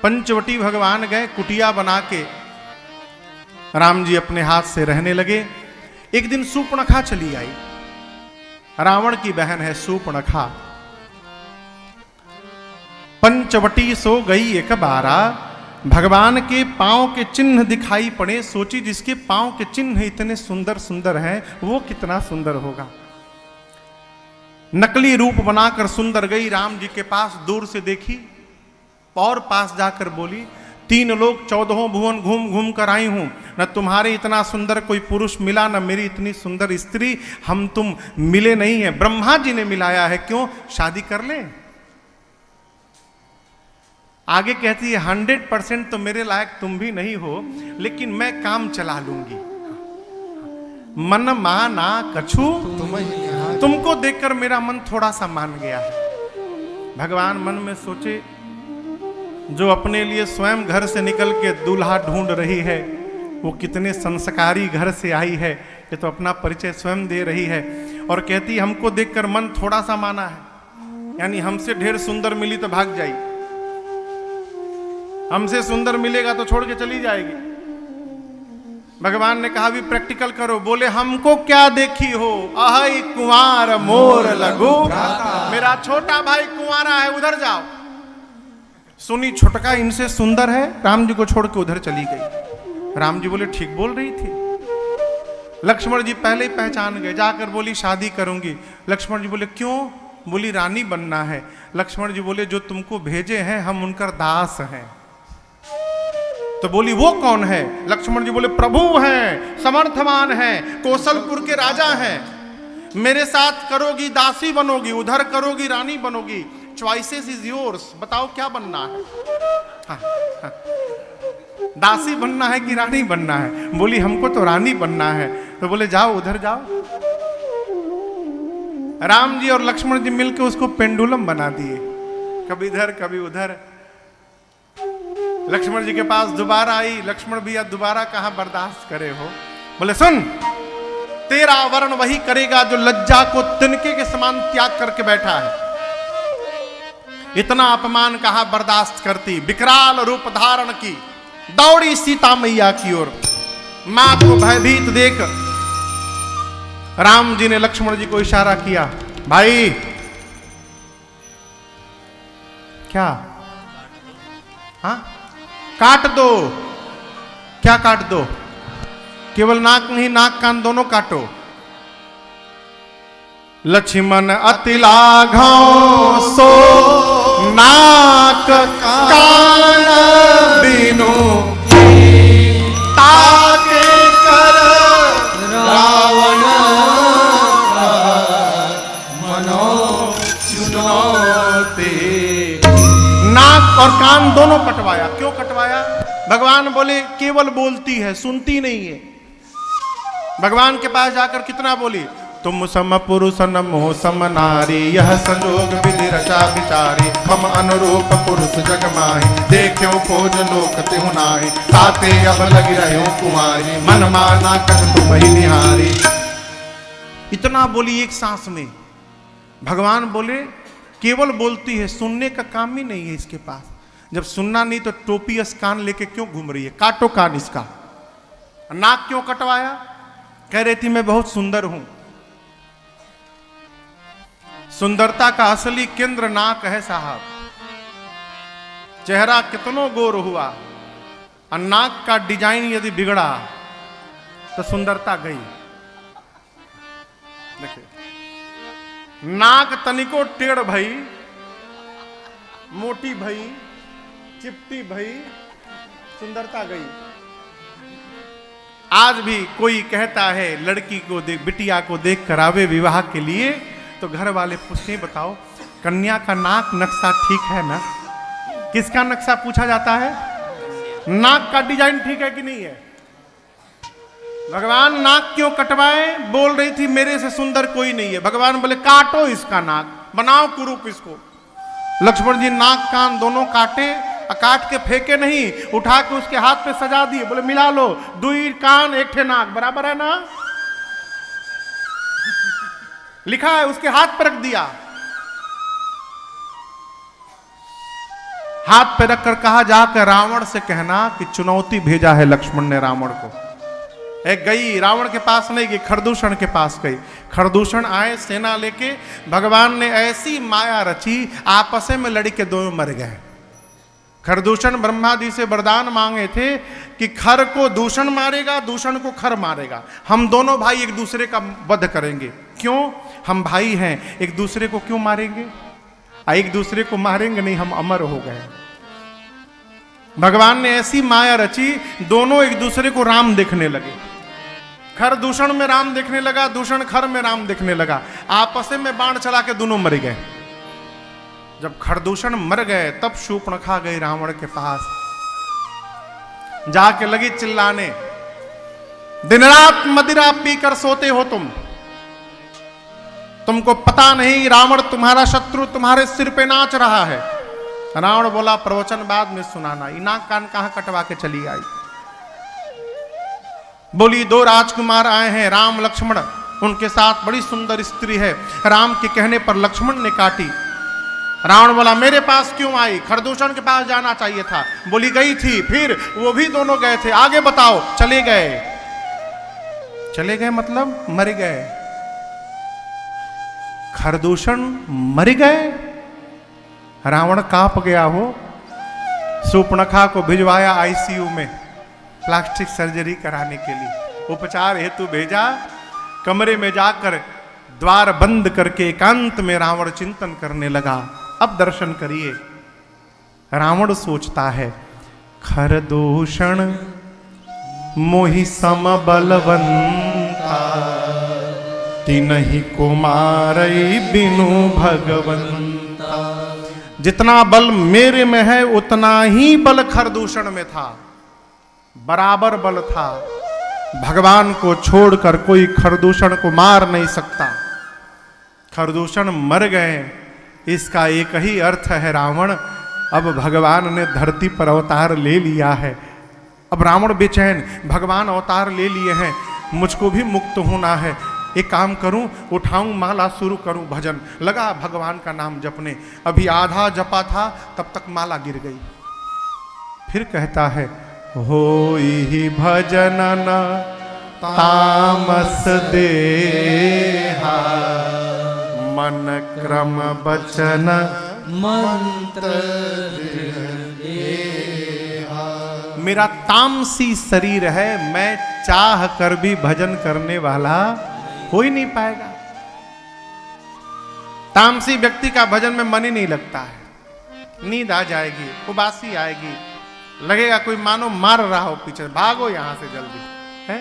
पंचवटी भगवान गए, कुटिया बना के राम जी अपने हाथ से रहने लगे। एक दिन सूर्पणखा चली आई, रावण की बहन है सूर्पणखा। पंचवटी सो गई एक बारा, भगवान के पांव के चिन्ह दिखाई पड़े। सोची जिसके पांव के चिन्ह इतने सुंदर सुंदर हैं वो कितना सुंदर होगा। नकली रूप बनाकर सुंदर गई राम जी के पास, दूर से देखी और पास जाकर बोली, 3 लोग 14 भुवन घूम घूम कर आई हूं, न तुम्हारे इतना सुंदर कोई पुरुष मिला, न मेरी इतनी सुंदर स्त्री, हम तुम मिले नहीं है, ब्रह्मा जी ने मिलाया है, क्यों शादी कर लें। आगे कहती है 100% तो मेरे लायक तुम भी नहीं हो, लेकिन मैं काम चला लूंगी। मन माना कछु तुमको देखकर मेरा मन थोड़ा सा मान गया है। भगवान मन में सोचे, जो अपने लिए स्वयं घर से निकल के दूल्हा ढूंढ रही है वो कितने संस्कारी घर से आई है, ये तो अपना परिचय स्वयं दे रही है। और कहती है हमको देखकर मन थोड़ा सा माना है, यानी हमसे ढेर सुंदर मिली तो भाग जाएगी, हमसे सुंदर मिलेगा तो छोड़ के चली जाएगी। भगवान ने कहा भी प्रैक्टिकल करो। बोले हमको क्या देखी हो, अहै कुंवार मोर लघु, मेरा छोटा भाई कुंवारा है, उधर जाओ। सुनी छोटका इनसे सुंदर है, राम जी को छोड़ के उधर चली गई। राम जी बोले ठीक बोल रही थी। लक्ष्मण जी पहले ही पहचान गए, जाकर बोली शादी करूंगी। लक्ष्मण जी बोले क्यों? बोली रानी बनना है। लक्ष्मण जी बोले जो तुमको भेजे हैं हम उनका दास हैं। तो बोली वो कौन है? लक्ष्मण जी बोले प्रभु हैं, समर्थवान हैं, कौशलपुर के राजा हैं, मेरे साथ करोगी दासी बनोगी, उधर करोगी रानी बनोगी, चॉइसेस इज योर्स, बताओ क्या बनना है। हाँ, हाँ। दासी बनना है कि रानी बनना है? बोली हमको तो रानी बनना है। तो बोले जाओ उधर जाओ। राम जी और लक्ष्मण जी मिलकर उसको पेंडुलम बना दिए, कभी इधर कभी उधर। लक्ष्मण जी के पास दोबारा आई। लक्ष्मण भैया दोबारा कहां बर्दाश्त करे हो। बोले सुन, तेरा वर्ण वही करेगा जो लज्जा को तिनके के समान त्याग करके बैठा है। इतना अपमान कहां बर्दाश्त करती। विकराल रूप धारण की दौड़ी सीता मैया की ओर। मां को भयभीत देख राम जी ने लक्ष्मण जी को इशारा किया, भाई क्या? हाँ काट दो। क्या काट दो? केवल नाक नहीं, नाक कान दोनों काटो। लक्ष्मण अति लाघव सो नाक कान बिनु, ताके कर रावण मनो चुनौती। नाक और कान दोनों कटवाया। क्यों कटवाया? भगवान बोले केवल बोलती है, सुनती नहीं है। भगवान के पास जाकर कितना बोली, तुम सम पुरुष नमो सम नारी, यह संजोग विधि रचा विचारी, मम अनुरूप पुरुष जग माही, देखो खोज लोक तिहु नाहि, ताते अब लगी रहो कुमारी, मन माना कर तुम ही निहारी। इतना बोली एक सांस में। भगवान बोले केवल बोलती है, सुनने का काम ही नहीं है इसके पास। जब सुनना नहीं तो टोपी कान लेके क्यों घूम रही है? काटो कान इसका। नाक क्यों कटवाया? कह रही थी मैं बहुत सुंदर हूं। सुंदरता का असली केंद्र नाक है साहब। चेहरा कितनो गोर हुआ और नाक का डिजाइन यदि बिगड़ा तो सुंदरता गई। देखिए नाक तनिको टेढ़ भई, मोटी भई, चिपटी भई, सुंदरता गई। आज भी कोई कहता है लड़की को देख, बिटिया को देख कर आवे विवाह के लिए, तो घर वाले पूछते बताओ कन्या का नाक नक्शा ठीक है ना? किसका नक्शा पूछा जाता है? नाक का डिजाइन ठीक है कि नहीं है? भगवान नाक क्यों कटवाए? बोल रही थी मेरे से सुंदर कोई नहीं है। भगवान बोले काटो इसका नाक, बनाओ कुरूप इसको। लक्ष्मण जी नाक कान दोनों काटे, काट के फेंके नहीं, उठा के उसके हाथ पे सजा दिए। बोले मिला लो, 2 कान 1 ठे नाक, बराबर है ना? लिखा है, उसके हाथ पर रख दिया। हाथ पे रखकर कहा, जाकर रावण से कहना कि चुनौती भेजा है लक्ष्मण ने रावण को। एक गई, रावण के पास नहीं गई, खरदूषण के पास गई। खरदूषण आए सेना लेके, भगवान ने ऐसी माया रची, आपस में लड़ी के दोनों मर गए। खरदूषण ब्रह्मा जी से वरदान मांगे थे कि खर को दूषण मारेगा, दूषण को खर मारेगा, हम दोनों भाई एक दूसरे का वध करेंगे। क्यों? हम भाई हैं, एक दूसरे को क्यों मारेंगे? एक दूसरे को मारेंगे नहीं, हम अमर हो गए। भगवान ने ऐसी माया रची, दोनों एक दूसरे को राम देखने लगे। खर दूषण में राम देखने लगा, दूषण खर में राम देखने लगा, आपस में बाण चला के दोनों मर गए। जब खरदूषण मर गए तब शूर्पणखा गई रावण के पास, जाके लगी चिल्लाने, दिन रात मदिरा पीकर सोते हो तुमको पता नहीं रावण तुम्हारा शत्रु तुम्हारे सिर पे नाच रहा है। रावण बोला, प्रवचन बाद में सुनाना, नाक कान कहां कटवा के चली आई। बोली, दो राजकुमार आए हैं, राम लक्ष्मण, उनके साथ बड़ी सुंदर स्त्री है, राम के कहने पर लक्ष्मण ने काटी। रावण बोला, मेरे पास क्यों आई? खरदूषण के पास जाना चाहिए था। बोली, गई थी, फिर वो भी दोनों गए थे, आगे बताओ। चले गए। चले गए मतलब मर गए। खरदूषण मर गए। रावण कांप गया हो, शूर्पणखा को भिजवाया आईसीयू में प्लास्टिक सर्जरी कराने के लिए, उपचार हेतु भेजा। कमरे में जाकर द्वार बंद करके एकांत में रावण चिंतन करने लगा। अब दर्शन करिए। रावण सोचता है, खरदूषण मोहि सम बलवंता, तिनहि कुमारई बिनु भगवंता। जितना बल मेरे में है उतना ही बल खरदूषण में था, बराबर बल था। भगवान को छोड़कर कोई खरदूषण को मार नहीं सकता। खरदूषण मर गए, इसका एक ही अर्थ है रावण, अब भगवान ने धरती पर अवतार ले लिया है। अब रावण बेचैन, भगवान अवतार ले लिए हैं, मुझको भी मुक्त होना है। एक काम करूं, उठाऊं माला, शुरू करूं भजन। लगा भगवान का नाम जपने, अभी आधा जपा था तब तक माला गिर गई। फिर कहता है, होई भजन न तामस देहा, मन क्रम बचन मंत्र देहा। मेरा तामसी शरीर है, मैं चाह कर भी भजन करने वाला हो ही नहीं पाएगा। तामसी व्यक्ति का भजन में मन ही नहीं लगता है, नींद आ जाएगी, उबासी आएगी, लगेगा कोई मानो मार रहा हो पीछे, भागो यहां से जल्दी है।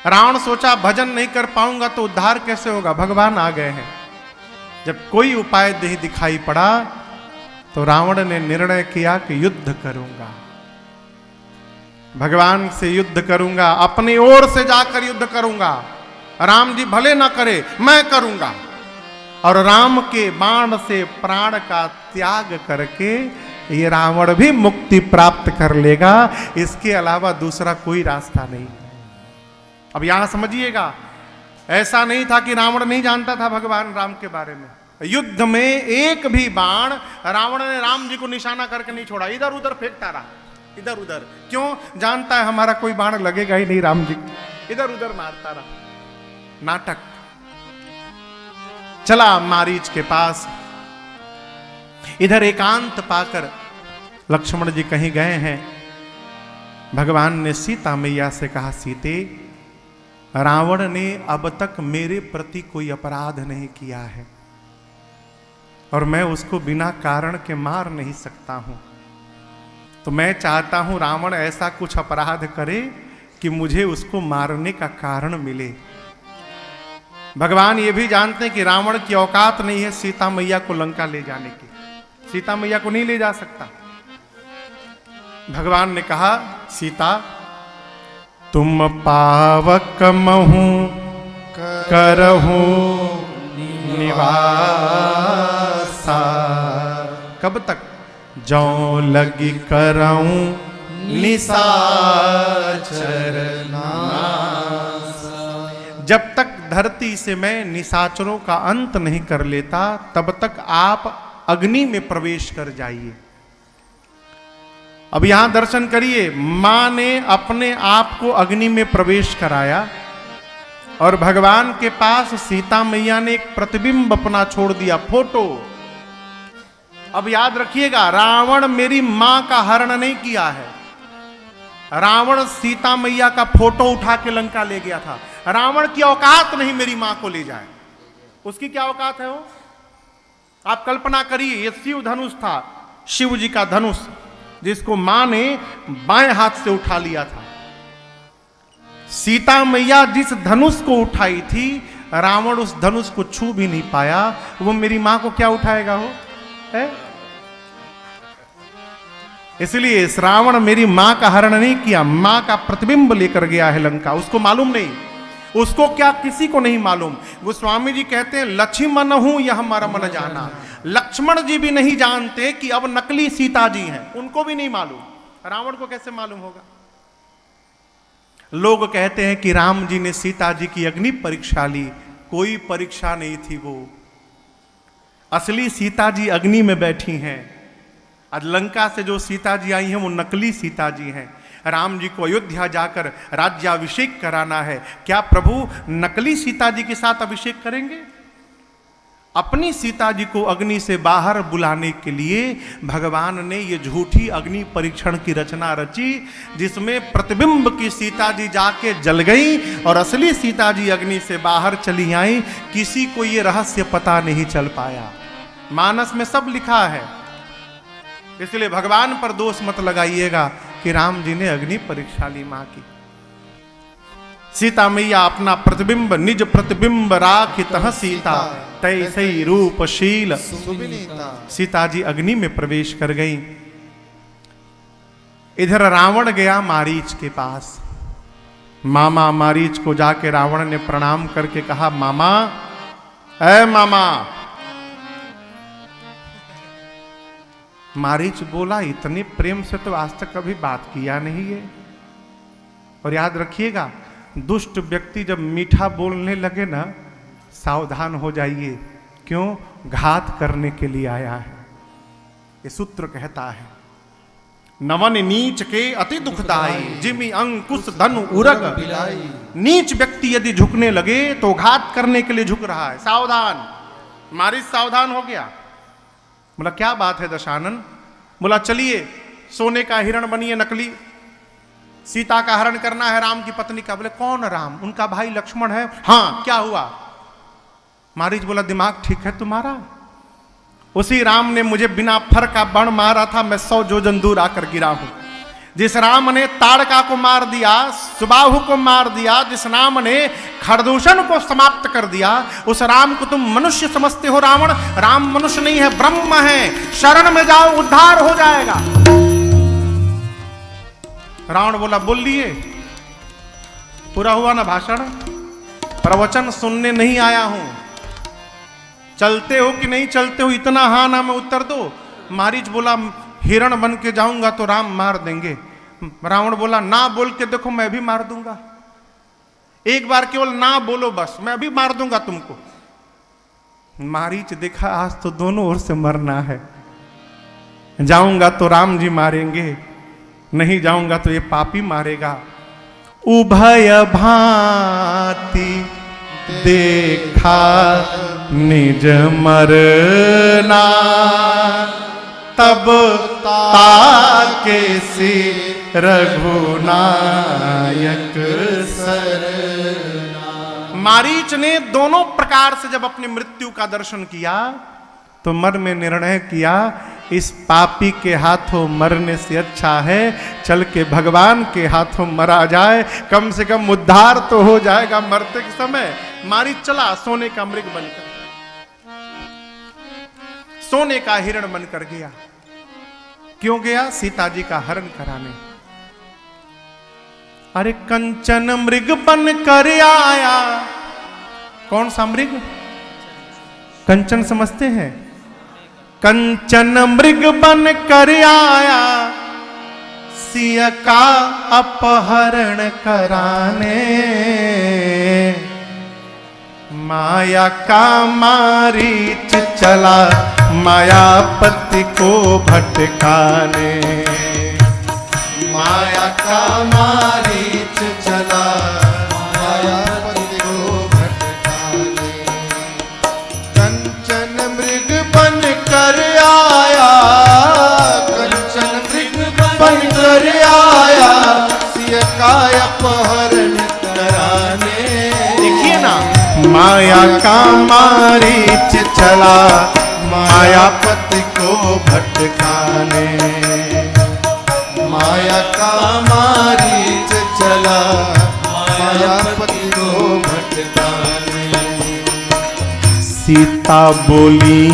रावण सोचा, भजन नहीं कर पाऊंगा तो उद्धार कैसे होगा? भगवान आ गए हैं। जब कोई उपाय नहीं दिखाई पड़ा तो रावण ने निर्णय किया कि युद्ध करूंगा, भगवान से युद्ध करूंगा, अपनी ओर से जाकर युद्ध करूंगा। राम जी भले ना करे, मैं करूंगा। और राम के बाण से प्राण का त्याग करके ये रावण भी मुक्ति प्राप्त कर लेगा, इसके अलावा दूसरा कोई रास्ता नहीं। अब यहां समझिएगा, ऐसा नहीं था कि रावण नहीं जानता था भगवान राम के बारे में। युद्ध में एक भी बाण रावण ने राम जी को निशाना करके नहीं छोड़ा, इधर उधर फेंकता रहा, इधर उधर। क्यों? जानता है हमारा कोई बाण लगेगा ही नहीं राम जी, इधर उधर मारता रहा। नाटक चला मारीच के पास। इधर एकांत पाकर लक्ष्मण जी कहीं गए हैं। भगवान ने सीता मैया से कहा, सीते, रावण ने अब तक मेरे प्रति कोई अपराध नहीं किया है और मैं उसको बिना कारण के मार नहीं सकता हूं, तो मैं चाहता हूं रावण ऐसा कुछ अपराध करे कि मुझे उसको मारने का कारण मिले। भगवान ये भी जानते हैं कि रावण की औकात नहीं है सीता मैया को लंका ले जाने की, सीता मैया को नहीं ले जा सकता। भगवान ने कहा, सीता, तुम पावक महू करहू निवासा, कब तक? जौ लगी करऊं निशाचर नासा। जब तक धरती से मैं निशाचरों का अंत नहीं कर लेता तब तक आप अग्नि में प्रवेश कर जाइए। अब यहां दर्शन करिए, मां ने अपने आप को अग्नि में प्रवेश कराया और भगवान के पास सीता मैया ने एक प्रतिबिंब अपना छोड़ दिया, फोटो। अब याद रखिएगा, रावण मेरी मां का हरण नहीं किया है। रावण सीता मैया का फोटो उठा के लंका ले गया था। रावण की औकात नहीं मेरी मां को ले जाए। उसकी क्या औकात है वो? आप कल्पना करिए, ये शिव धनुष था, शिव जी का धनुष, जिसको मां ने बाएं हाथ से उठा लिया था। सीता मैया जिस धनुष को उठाई थी, रावण उस धनुष को छू भी नहीं पाया। वो मेरी मां को क्या उठाएगा हो है? इसलिए इस रावण मेरी मां का हरण नहीं किया, मां का प्रतिबिंब लेकर गया है लंका। उसको मालूम नहीं, उसको क्या किसी को नहीं मालूम। गोस्वामी जी कहते हैं, लक्ष्मण हूं यह मर्म न जाना। लक्ष्मण जी भी नहीं जानते कि अब नकली सीता जी हैं, उनको भी नहीं मालूम। रावण को कैसे मालूम होगा? लोग कहते हैं कि राम जी ने सीता जी की अग्नि परीक्षा ली। कोई परीक्षा नहीं थी, वो असली सीता जी अग्नि में बैठी हैं। आज लंका से जो सीता जी आई हैं वो नकली सीता जी हैं। राम जी को अयोध्या जाकर राज्याभिषेक कराना है, क्या प्रभु नकली सीता जी के साथ अभिषेक करेंगे? अपनी सीता जी को अग्नि से बाहर बुलाने के लिए भगवान ने ये झूठी अग्नि परीक्षण की रचना रची, जिसमें प्रतिबिंब की सीता जी जाके जल गई और असली सीता जी अग्नि से बाहर चली आई। किसी को ये रहस्य पता नहीं चल पाया। मानस में सब लिखा है, इसलिए भगवान पर दोष मत लगाइएगा कि राम जी ने अग्नि परीक्षा ली मां की। सीता मैया अपना प्रतिबिंब निज प्रतिबिंब राखित सीता तैसे रूपशील सीता जी अग्नि में प्रवेश कर गई। इधर रावण गया मारीच के पास। मामा मारीच को जाके रावण ने प्रणाम करके कहा, मामा, ऐ मामा। मारीच बोला, इतने प्रेम से तो आज तक कभी बात किया नहीं है। और याद रखिएगा, दुष्ट व्यक्ति जब मीठा बोलने लगे ना, सावधान हो जाइए, क्यों? घात करने के लिए आया है। ये सूत्र कहता है, नवन नीच के अति दुखदाई जिमि अंकुश धनु उरग। नीच व्यक्ति यदि झुकने लगे तो घात करने के लिए झुक रहा है, सावधान। मारीच सावधान हो गया। बोला, क्या बात है दशानन? बोला, चलिए सोने का हिरण बनिए नकली, सीता का हरण करना है राम की पत्नी का। बोले, कौन राम? उनका भाई लक्ष्मण है। हाँ, क्या हुआ? मारीच बोला, दिमाग ठीक है तुम्हारा? उसी राम ने मुझे बिना फर का बाण मारा था, मैं 100 योजन दूर आकर गिरा हूं। जिस राम ने ताड़का को मार दिया, सुबाहु को मार दिया, जिस राम ने खरदूषण को समाप्त कर दिया, उस राम को तुम मनुष्य समझते हो? रावण, राम मनुष्य नहीं है, ब्रह्म है। शरण में जाओ, उद्धार हो जाएगा। रावण बोला, बोल लिए, पूरा हुआ ना भाषण? प्रवचन सुनने नहीं आया हूं। चलते हो कि नहीं चलते हो, इतना हाँ ना में उत्तर दो। मारीच बोला, हिरण बन के जाऊंगा तो राम मार देंगे। रावण बोला, ना बोल के देखो, मैं भी मार दूंगा। एक बार केवल ना बोलो बस, मैं भी मार दूंगा तुमको। मारीच देखा, आज तो दोनों ओर से मरना है। जाऊंगा तो राम जी मारेंगे, नहीं जाऊंगा तो ये पापी मारेगा। उभय भांति देखा निज मरना, तब ताके से रघुनायक सरना। मारीच ने दोनों प्रकार से जब अपनी मृत्यु का दर्शन किया तो मन में निर्णय किया, इस पापी के हाथों मरने से अच्छा है चल के भगवान के हाथों मरा जाए, कम से कम उद्धार तो हो जाएगा मरते के समय। मारीच चला सोने का मृग बनकर, सोने का हिरण बनकर गया। क्यों गया? सीता जी का हरण कराने। अरे कंचन मृग बन कर आया। कौन सा मृग? कंचन समझते हैं? कंचन मृग बन कर आया, सिया का अपहरण कराने। माया का मारीच चला, मायापति को भटकाने। का मारीच चला मायापति को भटकाने। कंचन मृग बन कर आया, कंचन मृग बन कर आया, सिय का अपहरण कराने। देखिए ना, माया का मारीच चला मायापति को भटकाने। माया का मारीच चला मायापति को भटकाने। सीता बोली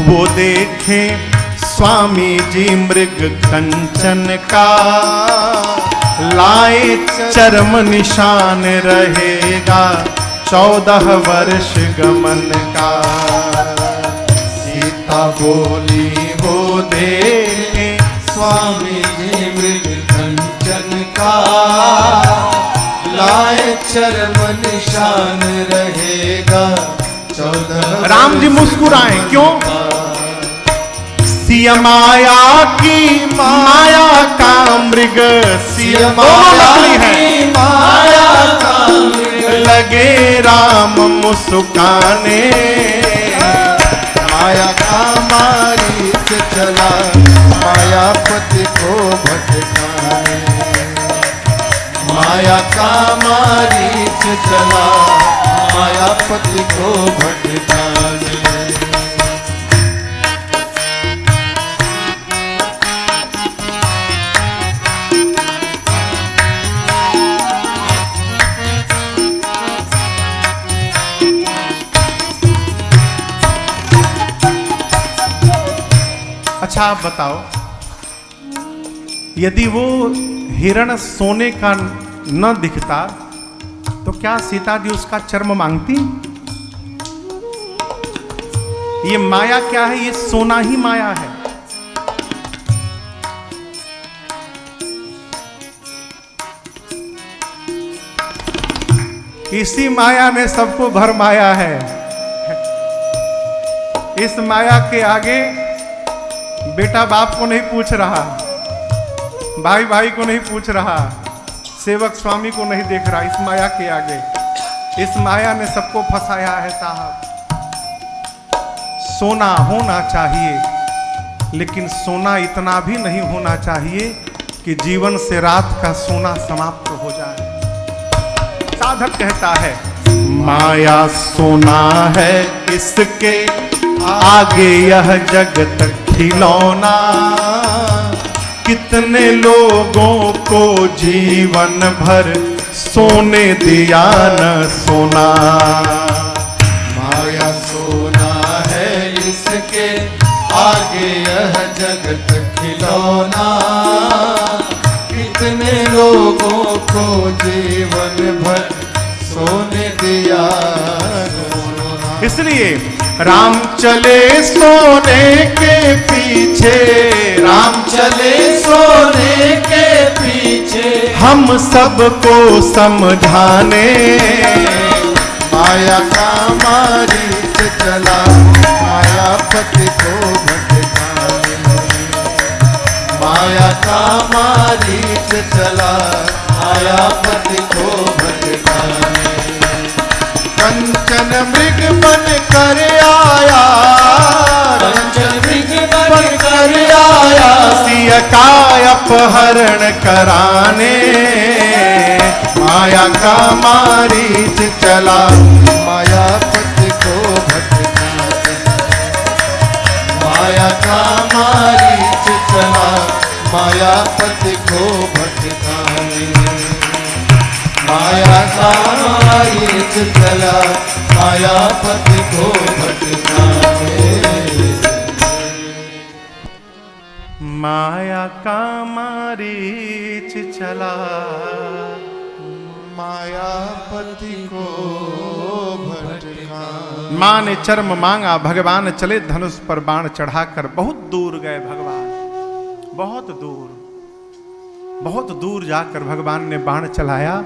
वो देखे स्वामी जी मृग कंचन का, लाए चर्म निशान रहेगा 14 वर्ष गमन का। सीता बोली वो देखे स्वामी जी मृग कंचन का, लाए चर्म निशान रहेगा 14। राम जी मुस्कुराए, क्यों? सिय माया की माया का मृग, सिय माया की माया का मृग, लगे राम मुस्काने। माया का मारीच चला मायापति को भटकाने। माया का मारीच चला मायापति को भटकाने। अच्छा आप बताओ, यदि वो हिरण सोने का न दिखता तो क्या सीता जी उसका चर्म मांगती? ये माया क्या है? ये सोना ही माया है। इसी माया ने सबको भरमाया है। इस माया के आगे बेटा बाप को नहीं पूछ रहा, भाई भाई को नहीं पूछ रहा, सेवक स्वामी को नहीं देख रहा। इस माया के आगे, इस माया ने सबको फंसाया है साहब। सोना होना चाहिए, लेकिन सोना इतना भी नहीं होना चाहिए कि जीवन से रात का सोना समाप्त हो जाए। साधक कहता है, माया सोना है इसके आगे यह जगत खिलौना, कितने लोगों को जीवन भर सोने दिया न सोना। माया सोना है इसके आगे यह जगत खिलौना, कितने लोगों को जीवन भर सोने दिया सोना। इसलिए राम चले सोने के पीछे, राम चले सोने के पीछे, हम सबको समझाने। माया का मारीच चला मायापति को भटकाने। माया का मारीच चला मायापति को भटकाने। कंचन मृग बन कर आया, कंचन मृग बन कर आया, सिय का अपहरण कराने। माया का मारीच चला मायापति को भटकाने। माया का मारीच चला मायापति को भटकाने। माया का मारीच चला मायापति को भटकाने। माया का मारीच चला मायापति को भटकाने। मां ने चर्म मांगा, भगवान चले धनुष पर बाण चढ़ाकर। बहुत दूर गए भगवान, बहुत दूर, बहुत दूर जाकर भगवान ने बाण चलाया।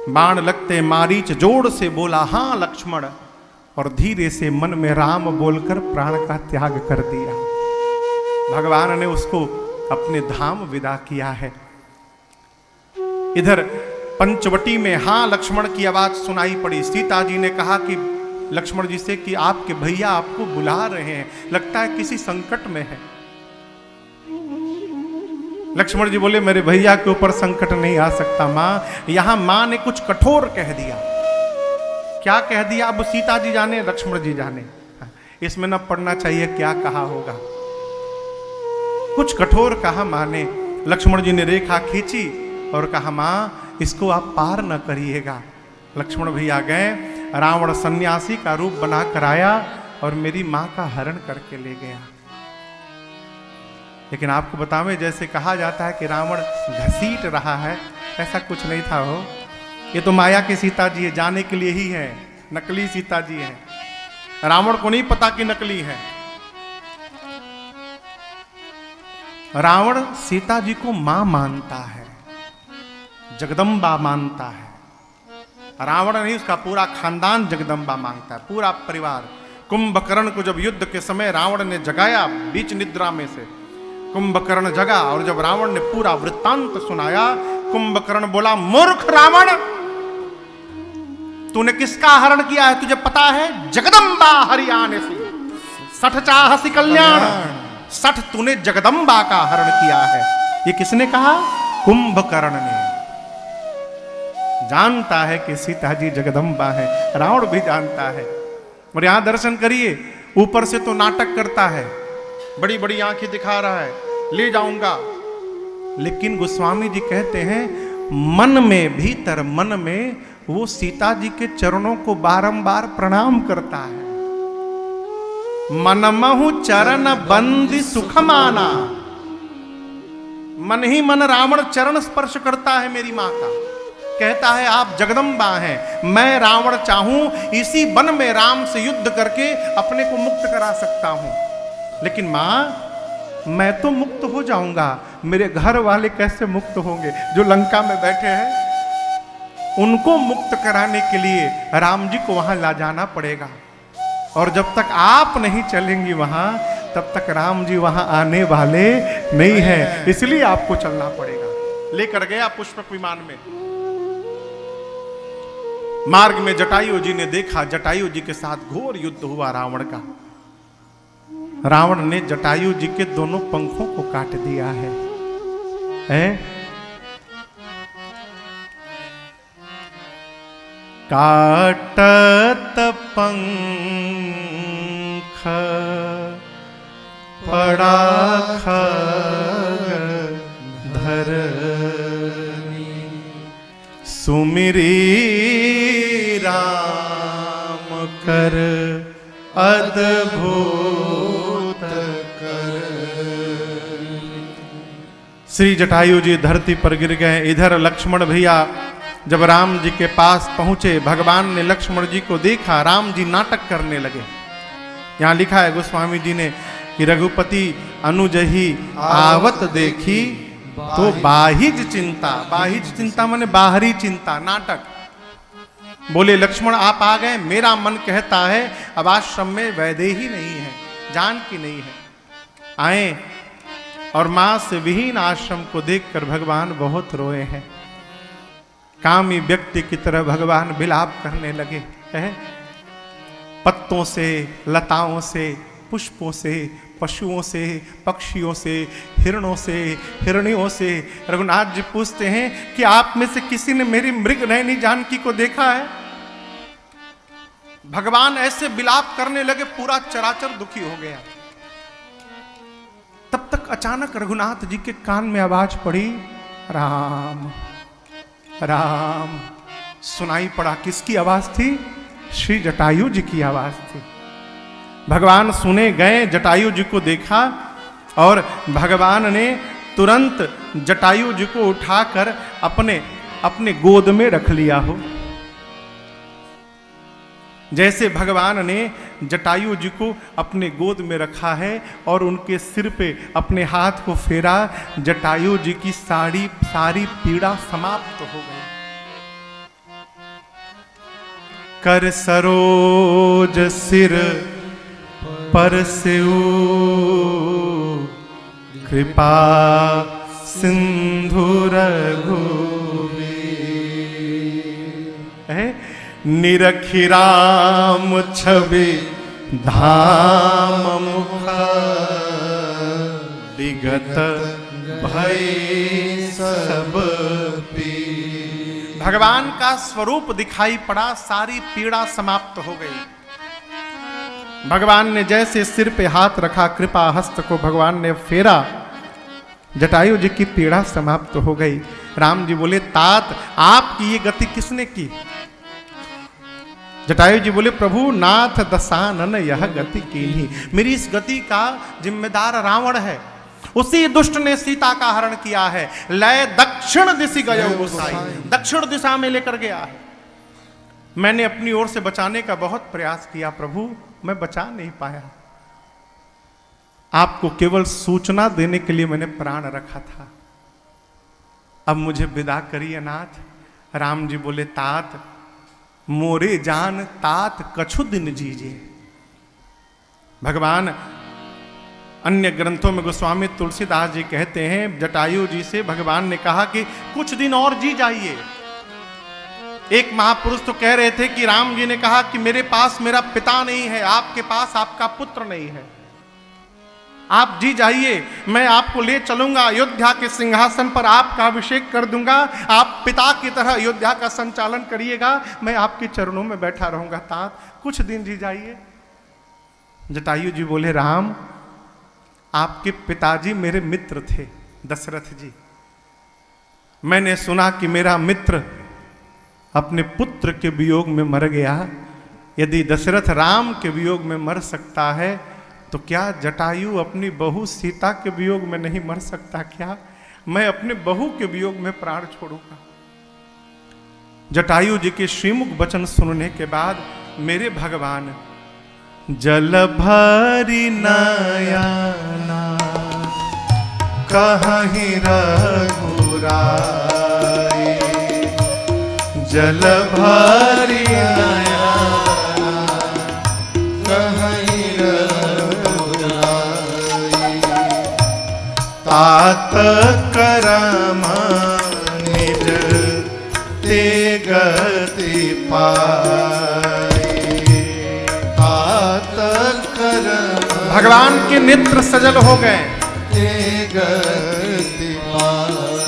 बाण लगते मारीच जोर से बोला, हां लक्ष्मण, और धीरे से मन में राम बोलकर प्राण का त्याग कर दिया। भगवान ने उसको अपने धाम विदा किया है। इधर पंचवटी में हाँ लक्ष्मण की आवाज सुनाई पड़ी। सीता जी ने कहा कि लक्ष्मण जी से कि आपके भैया आपको बुला रहे हैं, लगता है किसी संकट में है। लक्ष्मण जी बोले मेरे भैया के ऊपर संकट नहीं आ सकता मां। यहां मां ने कुछ कठोर कह दिया। क्या कह दिया अब सीता जी जाने, लक्ष्मण जी जाने, इसमें न पढ़ना चाहिए क्या कहा होगा। कुछ कठोर कहा मां ने। लक्ष्मण जी ने रेखा खींची और कहा मां इसको आप पार न करिएगा। लक्ष्मण भैया गए, रावण सन्यासी का रूप बना कर आया और मेरी मां का हरण करके ले गया। लेकिन आपको बतावें, जैसे कहा जाता है कि रावण घसीट रहा है, ऐसा कुछ नहीं था हो। ये तो माया की सीता जी है, जाने के लिए ही है, नकली सीता जी है। रावण को नहीं पता कि नकली है। रावण सीता जी को मां मानता है, जगदम्बा मानता है। रावण नहीं, उसका पूरा खानदान जगदम्बा मांगता है, पूरा परिवार। कुंभकर्ण को जब युद्ध के समय रावण ने जगाया बीच निद्रा में से, कुंभकर्ण जगा और जब रावण ने पूरा वृत्तांत सुनाया, कुंभकर्ण बोला मूर्ख रावण, तूने किसका हरण किया है तुझे पता है? जगदम्बा हरियाणे से सठ चाहसी कल्याण, सठ तूने जगदम्बा का हरण किया है। ये किसने कहा? कुंभकर्ण ने। जानता है कि सीता जी जगदम्बा है, रावण भी जानता है। और यहां दर्शन करिए, ऊपर से तो नाटक करता है, बड़ी बड़ी आंखें दिखा रहा है, ले जाऊंगा। लेकिन गोस्वामी जी कहते हैं मन में, भीतर मन में वो सीता जी के चरणों को बारंबार प्रणाम करता है। मनमहु चरण बंदी सुख माना, मन ही मन रावण चरण स्पर्श करता है मेरी मां का। कहता है आप जगदम्बा हैं, मैं रावण चाहूं इसी वन में राम से युद्ध करके अपने को मुक्त करा सकता हूं। लेकिन मां मैं तो मुक्त हो जाऊंगा, मेरे घर वाले कैसे मुक्त होंगे? जो लंका में बैठे हैं उनको मुक्त कराने के लिए राम जी को वहां ला जाना पड़ेगा। और जब तक आप नहीं चलेंगी वहां, तब तक राम जी वहां आने वाले नहीं है, इसलिए आपको चलना पड़ेगा। लेकर गया पुष्पक विमान में। मार्ग में जटायु जी ने देखा, जटायु जी के साथ घोर युद्ध हुआ रावण का। रावण ने जटायु जी के दोनों पंखों को काट दिया है? काटत पंख पड़ा धरनी, सुमिरी राम कर अद्भुत कर। श्री जटायु जी धरती पर गिर गए। इधर लक्ष्मण भैया जब राम जी के पास पहुंचे, भगवान ने लक्ष्मण जी को देखा, राम जी नाटक करने लगे। यहां लिखा है गोस्वामी जी ने कि रघुपति अनुजही आवत देखी तो बाहिज चिंता, बाहिज चिंता माने बाहरी चिंता, नाटक। बोले लक्ष्मण आप आ गए, मेरा मन कहता है अब आश्रम में वैदेही नहीं है, जानकी नहीं है। आए और मां से विहीन आश्रम को देखकर भगवान बहुत रोए हैं। कामी व्यक्ति की तरह भगवान विलाप करने लगे हैं। पत्तों से, लताओं से, पुष्पों से, पशुओं से, पक्षियों से, हिरणों से, हिरणियों से रघुनाथ जी पूछते हैं कि आप में से किसी ने मेरी मृग नयनी जानकी को देखा है? भगवान ऐसे विलाप करने लगे, पूरा चराचर दुखी हो गया। तब तक अचानक रघुनाथ जी के कान में आवाज पड़ी, राम राम। सुनाई पड़ा। किसकी आवाज थी? श्री जटायु जी की आवाज थी। भगवान सुने गए, जटायु जी को देखा और भगवान ने तुरंत जटायु जी को उठाकर अपने गोद में रख लिया हो। जैसे भगवान ने जटायु जी को अपने गोद में रखा है और उनके सिर पे अपने हाथ को फेरा, जटायु जी की सारी पीड़ा समाप्त हो गई। कर सरोज सिर पर सेऊ कृपा सिंधु रघुवीर। निरखी राम छवि धाम मुख विगत भय सब पी। भगवान का स्वरूप दिखाई पड़ा, सारी पीड़ा समाप्त हो गई। भगवान ने जैसे सिर पे हाथ रखा, कृपा हस्त को भगवान ने फेरा, जटायु जी की पीड़ा समाप्त हो गई। राम जी बोले, तात आपकी ये गति किसने की? जटायु जी बोले, प्रभु नाथ दशानन यह गति कीन्ही। मेरी इस गति का जिम्मेदार रावण है, उसी दुष्ट ने सीता का हरण किया है। लय दक्षिण दिशि गयो गोसाई, दक्षिण दिशा में लेकर गया है। मैंने अपनी ओर से बचाने का बहुत प्रयास किया प्रभु, मैं बचा नहीं पाया। आपको केवल सूचना देने के लिए मैंने प्राण रखा था। अब मुझे विदा करिए नाथ। राम जी बोले, तात मोरे जान तात कछु दिन जीजे। भगवान अन्य ग्रंथों में गोस्वामी तुलसीदास जी कहते हैं, जटायु जी से भगवान ने कहा कि कुछ दिन और जी जाइए। एक महापुरुष तो कह रहे थे कि राम जी ने कहा कि मेरे पास मेरा पिता नहीं है, आपके पास आपका पुत्र नहीं है, आप जी जाइए, मैं आपको ले चलूंगा अयोध्या के सिंहासन पर, आपका अभिषेक कर दूंगा, आप पिता की तरह अयोध्या का संचालन करिएगा, मैं आपके चरणों में बैठा रहूंगा। तात कुछ दिन जी जाइए। जटायु जी बोले, राम आपके पिताजी मेरे मित्र थे दशरथ जी। मैंने सुना कि मेरा मित्र अपने पुत्र के वियोग में मर गया। यदि दशरथ राम के वियोग में मर सकता है तो क्या जटायु अपनी बहू सीता के वियोग में नहीं मर सकता? क्या मैं अपने बहू के वियोग में प्राण छोड़ूंगा? जटायु जी के श्रीमुख वचन सुनने के बाद मेरे भगवान जल भरी नयना कहीं रघुराई, जल भरी नयना कहीं रघुराई, तात करम निज ते गति पाई। भगवान के नेत्र सजल हो गए।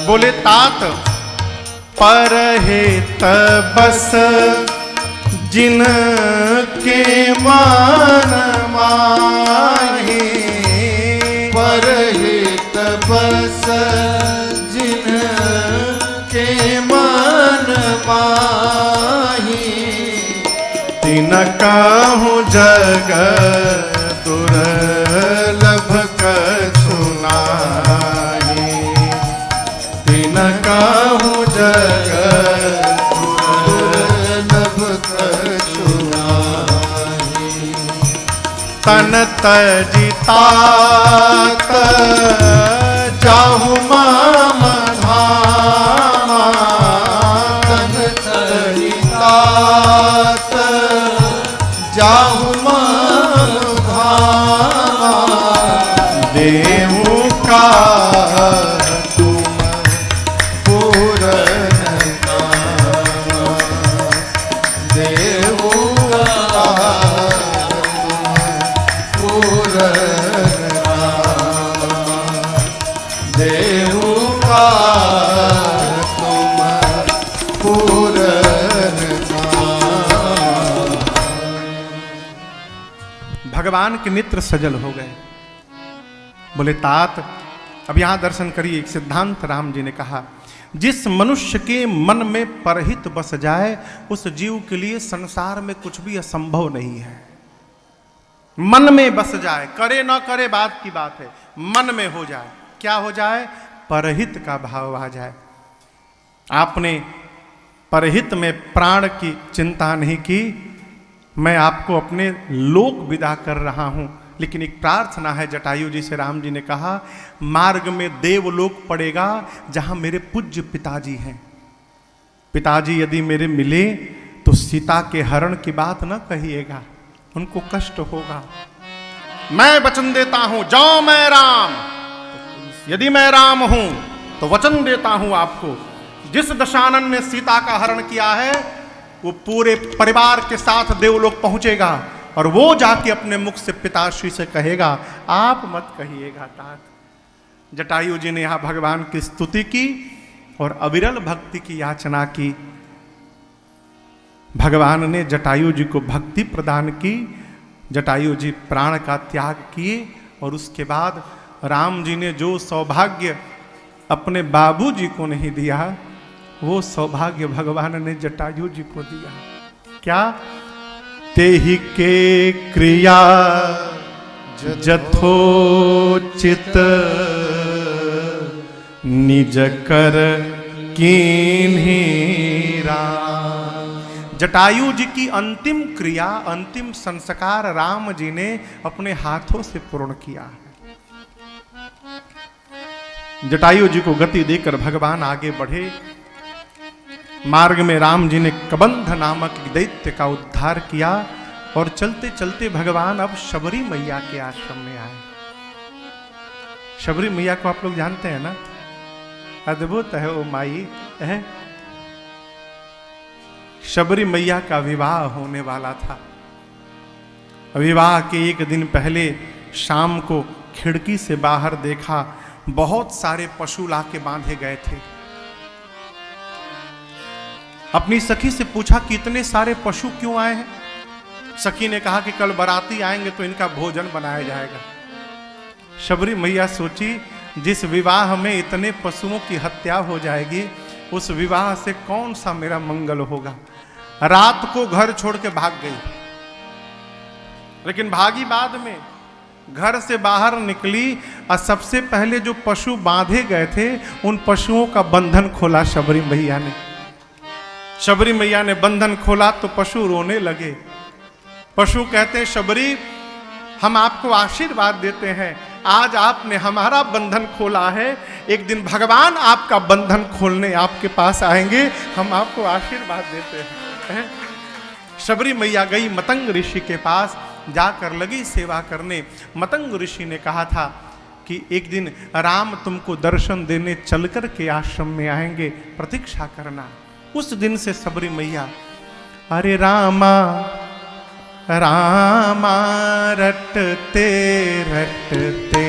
बोले, तात परहित बस जिन के मान माही, परहित बस जिन के मान माही, तिनकाहु जग दुर्लभ कछु नाहि, तिनकाहु जग दुर्लभ कछु नाहि। तन तजि तात जाहु माम धामा, तन तजि तात जाहु माम धामा, देहु का तुम पूरन कामा, देहु का तुम पूरन कामा, देहु का तुम पूरन कामा। भगवान के नेत्र सजल हो गए। बोले, तात अब यहां दर्शन करिए। एक सिद्धांत राम जी ने कहा, जिस मनुष्य के मन में परहित बस जाए उस जीव के लिए संसार में कुछ भी असंभव नहीं है। मन में बस जाए, करे ना करे बात की बात है, मन में हो जाए। क्या हो जाए? परहित का भाव आ जाए। आपने परहित में प्राण की चिंता नहीं की, मैं आपको अपने लोक विदा कर रहा हूं। लेकिन एक प्रार्थना है जटायु जी से। राम जी ने कहा, मार्ग में देवलोक पड़ेगा जहां मेरे पूज्य पिताजी हैं। पिताजी यदि मेरे मिले तो सीता के हरण की बात न कहिएगा, उनको कष्ट होगा। मैं वचन देता हूं, जाओ मैं राम, यदि मैं राम हूं तो वचन देता हूं आपको, जिस दशानन ने सीता का हरण किया है वो पूरे परिवार के साथ देवलोक पहुंचेगा और वो जाके अपने मुख से पिताश्री से कहेगा, आप मत कहिएगा तात। जटायु जी ने यहाँ भगवान की स्तुति की और अविरल भक्ति की याचना की। भगवान ने जटायु जी को भक्ति प्रदान की। जटायु जी प्राण का त्याग किए और उसके बाद राम जी ने जो सौभाग्य अपने बाबूजी को नहीं दिया, वो सौभाग्य भगवान ने जटायु जी को दिया। क्या? तेहि के क्रिया जथोचित निज कर कीन्ही राम। जटायु जी की अंतिम क्रिया, अंतिम संस्कार राम जी ने अपने हाथों से पूर्ण किया। जटायु जी को गति देकर भगवान आगे बढ़े। मार्ग में राम जी ने कबंध नामक दैत्य का उद्धार किया और चलते चलते भगवान अब शबरी मैया के आश्रम में आए। शबरी मैया को आप लोग जानते हैं ना, अद्भुत है वो माई है। शबरी मैया का विवाह होने वाला था। विवाह के एक दिन पहले शाम को खिड़की से बाहर देखा, बहुत सारे पशु लाके बांधे गए थे। अपनी सखी से पूछा कि इतने सारे पशु क्यों आए हैं? सखी ने कहा कि कल बाराती आएंगे तो इनका भोजन बनाया जाएगा। शबरी मैया सोची, जिस विवाह में इतने पशुओं की हत्या हो जाएगी, उस विवाह से कौन सा मेरा मंगल होगा। रात को घर छोड़ के भाग गई, लेकिन भागी बाद में। घर से बाहर निकली और सबसे पहले जो पशु बांधे गए थे, उन पशुओं का बंधन खोला शबरी मैया ने। शबरी मैया ने बंधन खोला तो पशु रोने लगे। पशु कहते हैं, शबरी हम आपको आशीर्वाद देते हैं, आज आपने हमारा बंधन खोला है, एक दिन भगवान आपका बंधन खोलने आपके पास आएंगे, हम आपको आशीर्वाद देते हैं। शबरी मैया गई मतंग ऋषि के पास, जाकर लगी सेवा करने। मतंग ऋषि ने कहा था कि एक दिन राम तुमको दर्शन देने चलकर के आश्रम में आएंगे, प्रतीक्षा करना। उस दिन से शबरी मैया अरे रामा रामा रटते रटते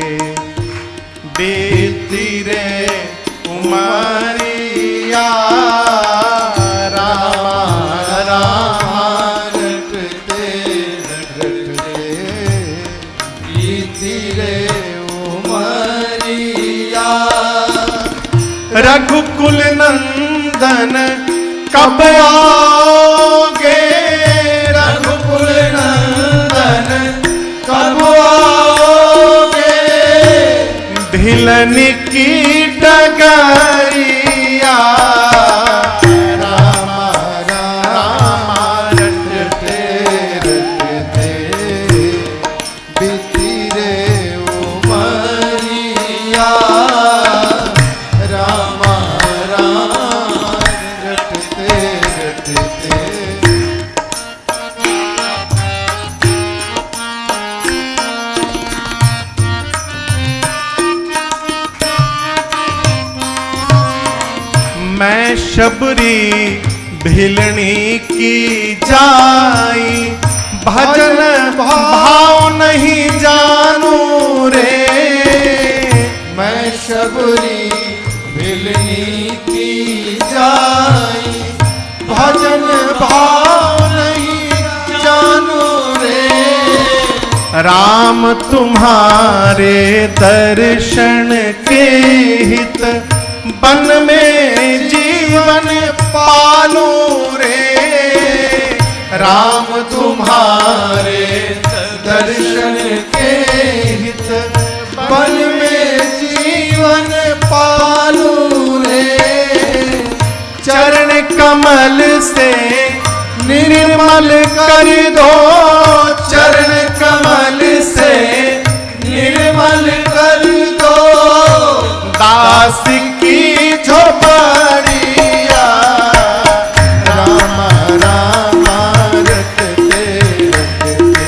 बीती रे उमरिया, रामा रामा रटते रटते बीती रे उमरिया। रघुकुल नंदन कब आओगे, रघुकुल नंदन कब आओगे, भिलन की डगरिया, रामा रामा रटते रटते बीती रे उमरिया, रामा रामा रटते रटते। मैं शबरी भिलनी की जाई, भजन भाव नहीं जानू रे। मैं शबरी भिलनी की जाई, भजन भाव नहीं जानू रे। राम तुम्हारे दर्शन के हित बन में जीवन पालू रे। राम तुम्हारे दर्शन के हित बन में जीवन पालू रे। चरण कमल से निर्मल कर दो, चरण कमल से निर्मल कर दो। दास की झोपड़िया, रामा रामा रटते रटते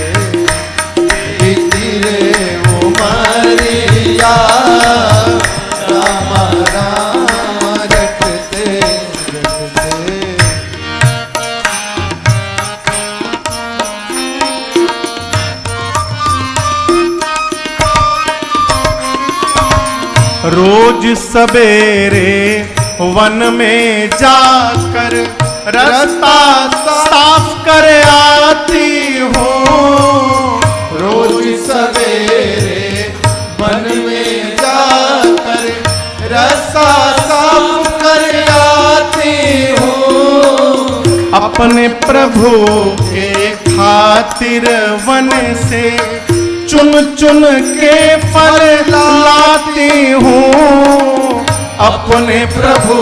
बीती रे उमरिया, रामा रामा रटते रटते। रोज सवेरे वन में जाकर रास्ता साफ कर आती हूँ। रोज सवेरे वन में जाकर रास्ता साफ कर आती हूँ। अपने प्रभु के खातिर वन से चुन चुन के फल लाती हूँ। अपने प्रभु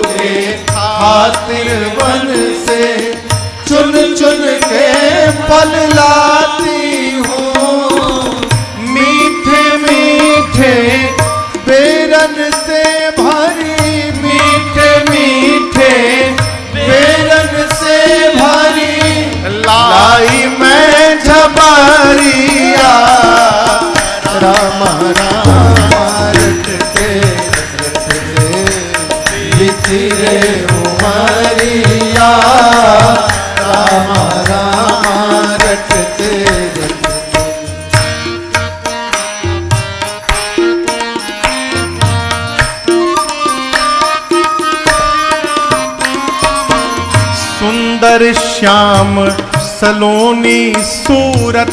के खातिर वन से चुन चुन के फल लाती हूँ। मीठे मीठे बेरन से भरी, मीठे मीठे बेरन से भरी लाई मैं झबरिया। राम राम रटते बीती रे उमरिया। राम राम रटते सुंदर श्याम सलोनी सूरत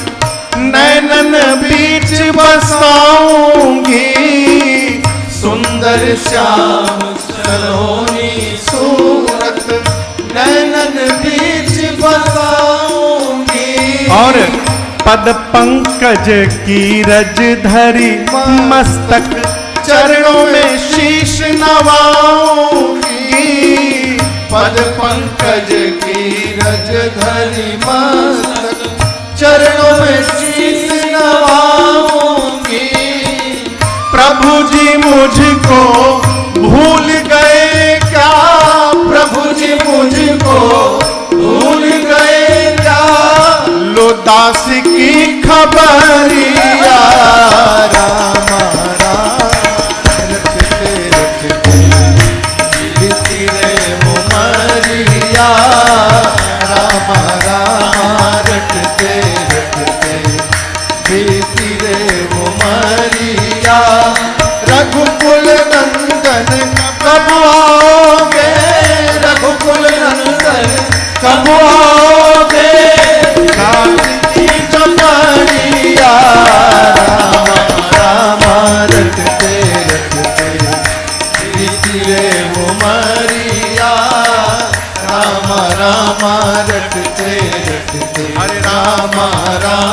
नैनन बीच बसाऊंगी। सुंदर श्याम सलोनी सूरत नैनन बीच बसाऊंगी। और पद पंकज की रज धरी मस्तक चरणों में शीश नवाऊंगी। पद पंकज की रज धरी मस्तक चरणों में शीश नवाऊंगी। प्रभु जी मुझको भूल गए क्या? प्रभु जी मुझको भूल गए क्या? लो दास की खबरिया। राम राम रटते रटते बीती रे उमरिया। राम राम रटते रटते बीती रे उमरिया। रघुकुल नंदन कब आओगे? रघुकुल नंदन कब आओगे? कार्तिकी चमरिया। राम राम रटते रटते बीती रे उमरिया। राम राम रटते रटते हरे राम राम